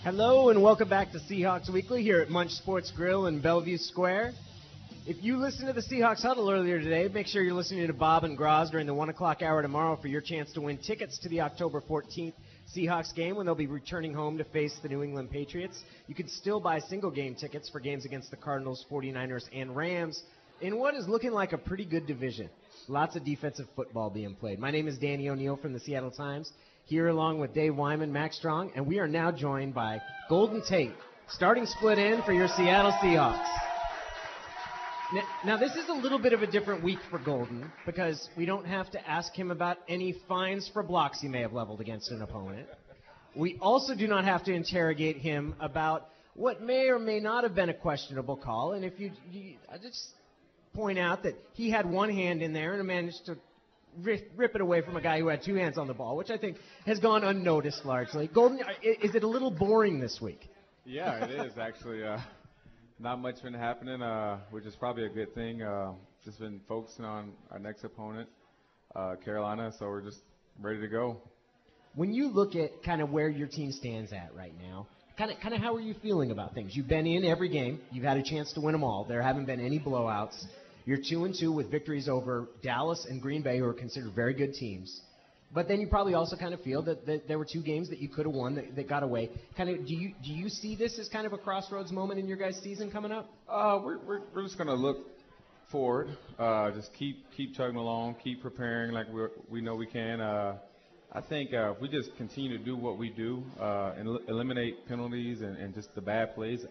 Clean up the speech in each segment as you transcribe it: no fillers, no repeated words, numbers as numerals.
Hello and welcome back to Seahawks Weekly here at Munch Sports Grill in Bellevue Square. If you listened to the Seahawks Huddle earlier today, make sure you're listening to Bob and Graz during the 1 o'clock hour tomorrow for your chance to win tickets to the October 14th Seahawks game when they'll be returning home to face the New England Patriots. You can still buy single-game tickets for games against the Cardinals, 49ers, and Rams in what is looking like a pretty good division. Lots of defensive football being played. My name is Danny O'Neill from the Seattle Times, here along with Dave Wyman, Max Strong, and we are now joined by Golden Tate, starting split end for your Seattle Seahawks. Now, this is a little bit of a different week for Golden because we don't have to ask him about any fines for blocks he may have leveled against an opponent. We also do not have to interrogate him about what may or may not have been a questionable call. And if I just point out that he had one hand in there and managed to rip it away from a guy who had two hands on the ball, which I think has gone unnoticed largely. Golden, is it a little boring this week? Yeah, it is actually. Not much been happening, which is probably a good thing. Just been focusing on our next opponent, Carolina, so we're just ready to go. When you look at kind of where your team stands at right now, kind of how are you feeling about things? You've been in every game. You've had a chance to win them all. There haven't been any blowouts. You're 2-2 with victories over Dallas and Green Bay, who are considered very good teams. But then you probably also kind of feel that there were two games that you could have won that got away. Kind of, do you see this as kind of a crossroads moment in your guys' season coming up? We're just gonna look forward. Just keep chugging along, keep preparing like we know we can. I think if we just continue to do what we do and eliminate penalties and just the bad plays.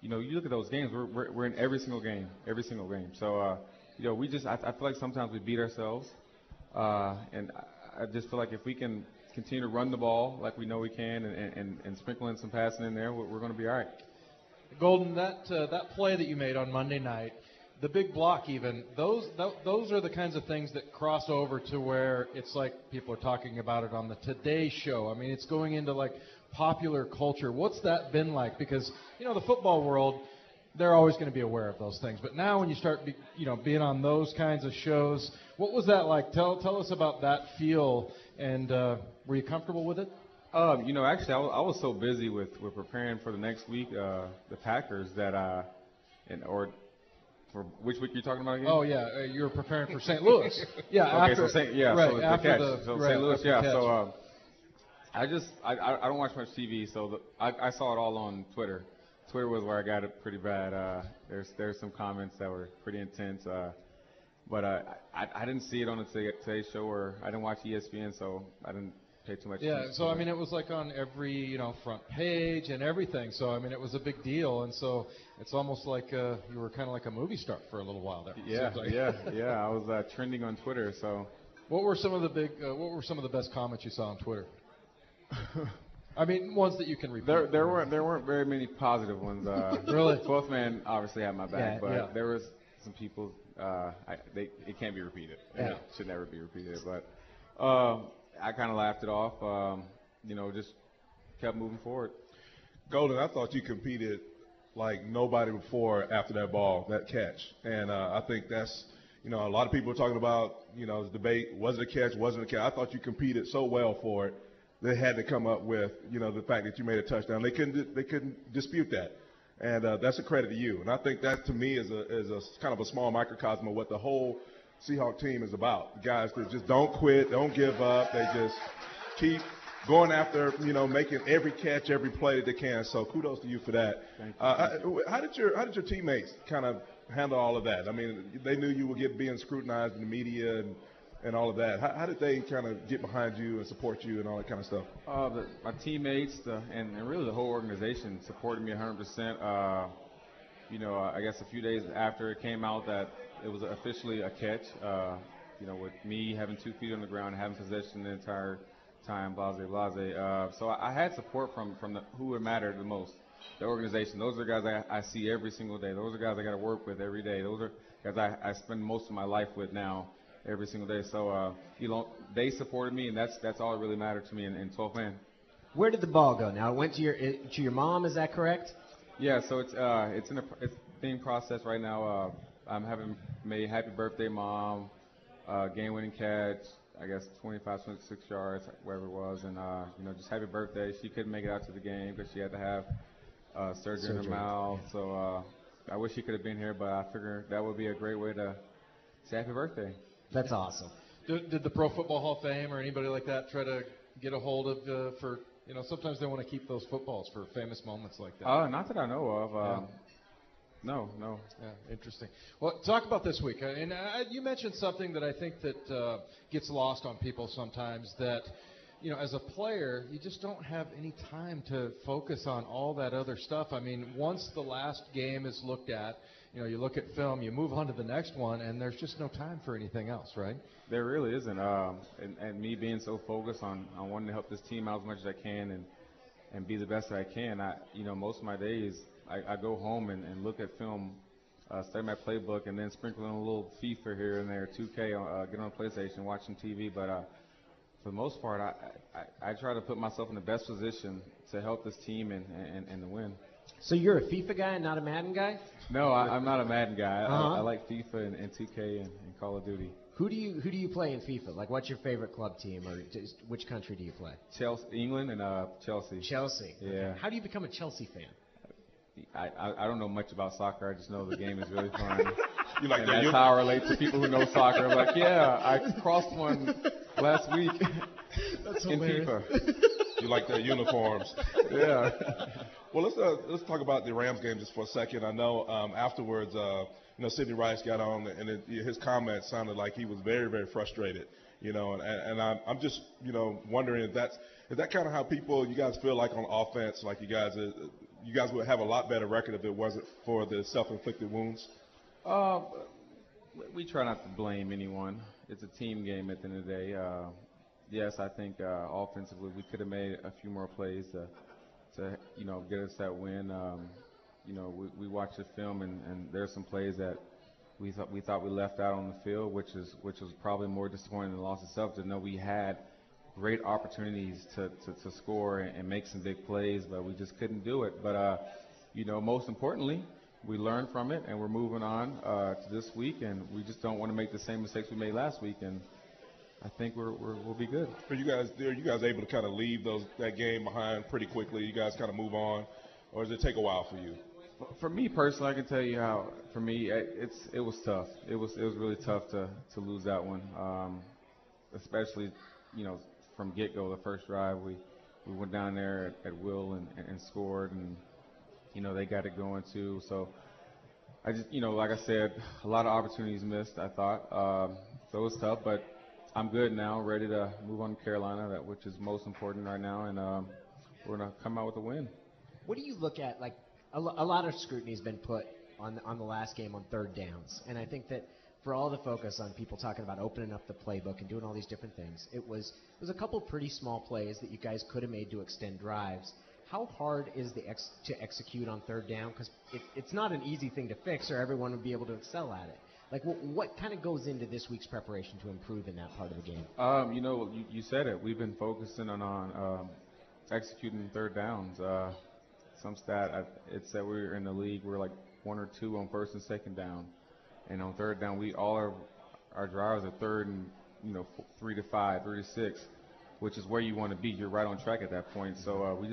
You know, you look at those games. We're in every single game. So we just I feel like sometimes we beat ourselves, and I just feel like if we can continue to run the ball like we know we can and sprinkle in some passing in there, we're going to be all right. Golden, that play that you made on Monday night, the big block even, those are the kinds of things that cross over to where it's like people are talking about it on the Today Show. I mean, it's going into like popular culture. What's that been like? Because, the football world, they're always going to be aware of those things. But now when you start, being on those kinds of shows, what was that like? Tell us about that feel, and were you comfortable with it? Actually, I was so busy with preparing for the next week, the Packers, that or for which week are you talking about again? Oh yeah, you were preparing for St. Louis. Yeah. Okay, after, so St. Yeah, right, so after the catch. the So right, St. Louis, yeah. catch. So I don't watch much TV, so I saw it all on Twitter. Twitter was where I got it pretty bad. There's some comments that were pretty intense, but I didn't see it on the Today Show, or I didn't watch ESPN, so I didn't pay too much attention. Yeah, so I mean, it was like on every front page and everything. So I mean, it was a big deal, and so it's almost like you were kind of like a movie star for a little while there. Yeah. I was trending on Twitter. So what were some of the best comments you saw on Twitter? I mean, ones that you can repeat. There weren't very many positive ones. Really? 12th man obviously had my back, but there was some people. It can't be repeated. Yeah. It should never be repeated. But I kind of laughed it off. Just kept moving forward. Golden, I thought you competed like nobody before after that that catch, and I think that's. A lot of people are talking about, the debate, was it a catch, wasn't it a catch? I thought you competed so well for it. They had to come up with, the fact that you made a touchdown. They couldn't dispute that, and that's a credit to you. And I think that to me is a kind of a small microcosm of what the whole Seahawks team is about. The guys that just don't quit, don't give up. They just keep going after, making every catch, every play that they can. So kudos to you for that. Thank you. How did your teammates kind of handle all of that? I mean, they knew you were being scrutinized in the media and all of that. How did they kind of get behind you and support you and all that kind of stuff? My teammates and really the whole organization supported me 100%. I guess a few days after it came out that it was officially a catch, with me having 2 feet on the ground, having possession the entire time, blase. So I had support from who it mattered the most, the organization. Those are the guys I see every single day. Those are guys I got to work with every day. Those are guys I spend most of my life with now, every single day. So, they supported me, and that's all that really mattered to me in 12 man. Where did the ball go? Now, it went to your mom, is that correct? Yeah, so it's being processed right now. I'm having made happy birthday, mom, game-winning catch, I guess 25, 26 yards, wherever it was, and just happy birthday. She couldn't make it out to the game because she had to have surgery in her mouth. Yeah. So I wish she could have been here, but I figured that would be a great way to say happy birthday. That's awesome. Did the Pro Football Hall of Fame or anybody like that try to get a hold of for sometimes they want to keep those footballs for famous moments like that? Not that I know of. No. Yeah, interesting. Well, talk about this week. And you mentioned something that I think that gets lost on people sometimes, that, as a player, you just don't have any time to focus on all that other stuff. I mean, once the last game is looked at, you look at film, you move on to the next one, and there's just no time for anything else, right? There really isn't. And me being so focused on wanting to help this team out as much as I can and be the best that I can, most of my days, I go home and look at film, study my playbook, and then sprinkle in a little FIFA here and there, 2K, get on PlayStation, watching TV. But for the most part, I try to put myself in the best position to help this team and to win. So you're a FIFA guy and not a Madden guy? No, I'm not a Madden guy. I like FIFA and 2K and Call of Duty. Who do you play in FIFA? Like, what's your favorite club team, or which country do you play? Chelsea, England, and Chelsea. Chelsea. Yeah. Okay. How do you become a Chelsea fan? I don't know much about soccer. I just know the game is really fun. You like and that? That's how I relate to people who know soccer. I'm like, yeah, I crossed one last week in FIFA. You like their uniforms? Yeah. Well, let's talk about the Rams game just for a second. I know afterwards, Sidney Rice got on, and his comments sounded like he was very, very frustrated. And I'm just wondering if that kind of how you guys feel like on offense, like you guys would have a lot better record if it wasn't for the self-inflicted wounds? We try not to blame anyone. It's a team game at the end of the day. Yes, I think offensively we could have made a few more plays to get us that win. We watched the film and there's some plays that we thought we left out on the field, which was probably more disappointing than the loss itself. To know we had great opportunities to score and make some big plays, but we just couldn't do it. But most importantly, we learned from it and we're moving on to this week, and we just don't want to make the same mistakes we made last week. And I think we'll be good. Are you guys able to kind of leave that game behind pretty quickly? You guys kind of move on, or does it take a while for you? For me personally, I can tell you how. For me, it was tough. It was really tough to lose that one, especially from get-go. The first drive, we went down there at will and scored, and they got it going too. So I just like I said, a lot of opportunities missed, I thought. So it was tough, but I'm good now, ready to move on to Carolina, which is most important right now, and we're going to come out with a win. What do you look at? Like, a lot of scrutiny has been put on the last game on third downs, and I think that for all the focus on people talking about opening up the playbook and doing all these different things, it was a couple pretty small plays that you guys could have made to extend drives. How hard is to execute on third down? Because it's not an easy thing to fix, or everyone would be able to excel at it. Like, what kind of goes into this week's preparation to improve in that part of the game? You said it. We've been focusing on executing third downs. Some stat, it said we're in the league, we're like 1 or 2 on first and second down. And on third down, all our drives are third and 3 to 5, 3 to 6, which is where you want to be. You're right on track at that point. So we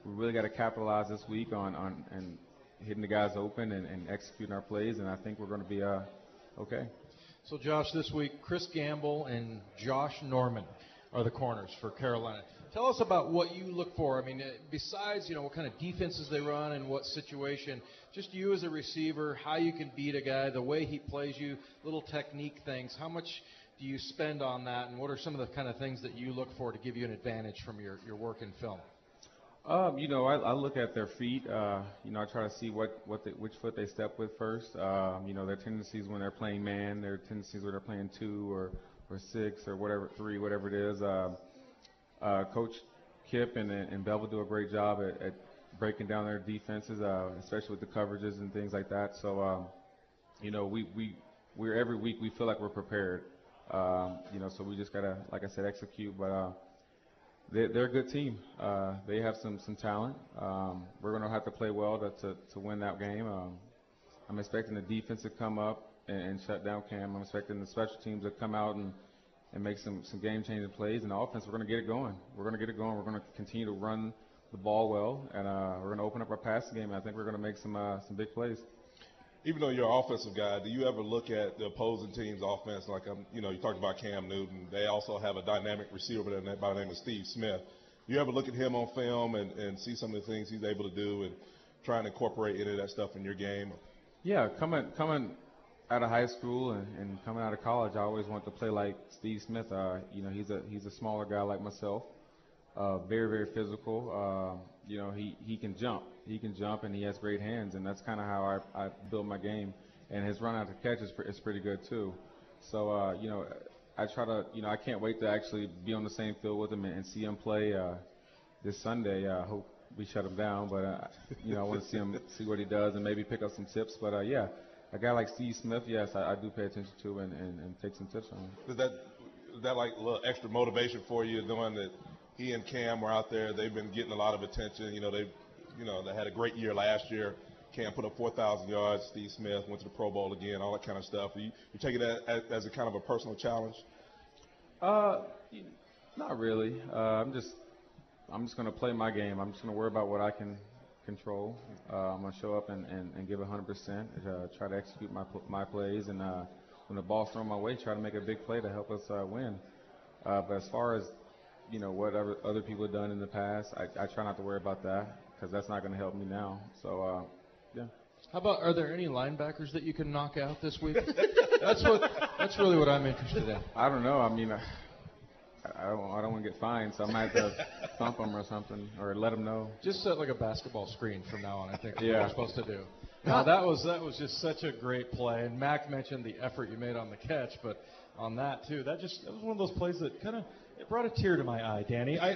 really got to capitalize this week on hitting the guys open and executing our plays, and I think we're going to be okay. So, Josh, this week, Chris Gamble and Josh Norman are the corners for Carolina. Tell us about what you look for. I mean, besides, what kind of defenses they run and what situation, just you as a receiver, how you can beat a guy, the way he plays you, little technique things. How much do you spend on that, and what are some of the kind of things that you look for to give you an advantage from your work in film? I look at their feet. I try to see which foot they step with first. Their tendencies when they're playing man, their tendencies when they're playing 2 or 6 or whatever, 3, whatever it is. Coach Kip and Bellevue do a great job at breaking down their defenses, especially with the coverages and things like that. So, we're every week we feel like we're prepared. So we just gotta, like I said, execute. But they're a good team. They have some talent. We're gonna have to play well to win that game. I'm expecting the defense to come up and shut down Cam. I'm expecting the special teams to come out make some game-changing plays. And the offense, we're going to get it going. We're going to get it going. We're going to continue to run the ball well, and we're going to open up our passing game. And I think we're going to make some big plays. Even though you're an offensive guy, do you ever look at the opposing team's offense like, you talked about Cam Newton. They also have a dynamic receiver by the name of Steve Smith. Do you ever look at him on film and see some of the things he's able to do and try and incorporate any of that stuff in your game? Yeah, coming out of high school and coming out of college, I always wanted to play like Steve Smith. He's a smaller guy like myself, very, very physical. He can jump. He can jump, and he has great hands, and that's kind of how I build my game. And his run out to catch is pretty good too. So I try to I can't wait to actually be on the same field with him and see him play this Sunday. I hope we shut him down, but I want to see what he does and maybe pick up some tips. But a guy like Steve Smith, yes, I do pay attention to and take some tips on him. Is that like a little extra motivation for you, knowing that he and Cam were out there? They've been getting a lot of attention. They had a great year last year. Cam put up 4,000 yards. Steve Smith went to the Pro Bowl again, all that kind of stuff. You take it as a kind of a personal challenge? Not really. I'm just going to play my game. I'm just going to worry about what I can control. I'm going to show up and give 100%, try to execute my plays, and when the ball's thrown my way, try to make a big play to help us win. But as far as what other people have done in the past, I try not to worry about that because that's not going to help me now. So, yeah. How about, are there any linebackers that you can knock out this week? That's really what I'm interested in. I don't know. I mean, I don't want to get fined, so I might have to thump them or something, or let them know. Just set like a basketball screen from now on, I think yeah. What we're supposed to do. No, that was just such a great play. And Mac mentioned the effort you made on the catch, but on that too, that was one of those plays that kind of it brought a tear to my eye, Danny. I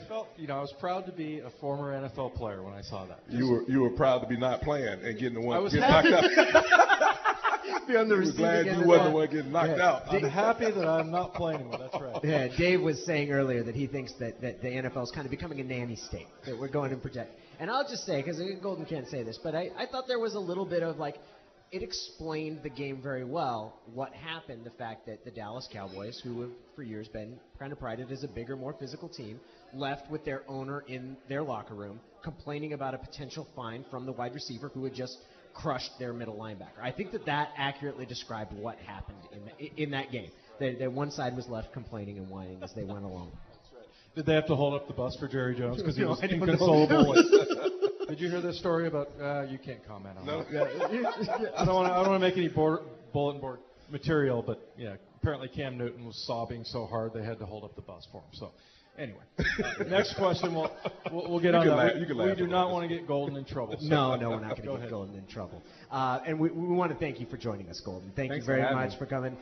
felt, I was proud to be a former NFL player when I saw that. You were proud to be not playing and getting knocked happy. out. On the you were glad you wasn't the one getting knocked out. I'm happy that I'm not playing anymore. That's right. Yeah, Dave was saying earlier that he thinks that the NFL is kind of becoming a nanny state, that we're going to protect. And I'll just say, because Golden can't say this, but I thought there was a little bit of like, it explained the game very well, what happened, the fact that the Dallas Cowboys, who have for years been kind of prided as a bigger, more physical team, left with their owner in their locker room complaining about a potential fine from the wide receiver who had just crushed their middle linebacker. I think that accurately described what happened in that game. That one side was left complaining and whining as they went along. That's right. Did they have to hold up the bus for Jerry Jones because he was inconsolable? Did you hear this story about? You can't comment on that. I don't want to make any bulletin board material, but yeah, apparently Cam Newton was sobbing so hard they had to hold up the bus for him. So, anyway, next question. We'll get on that. We do not want to get Golden in trouble. So. No, we're not going to get Golden in trouble. And we want to thank you for joining us, Golden. Thanks you very much for coming.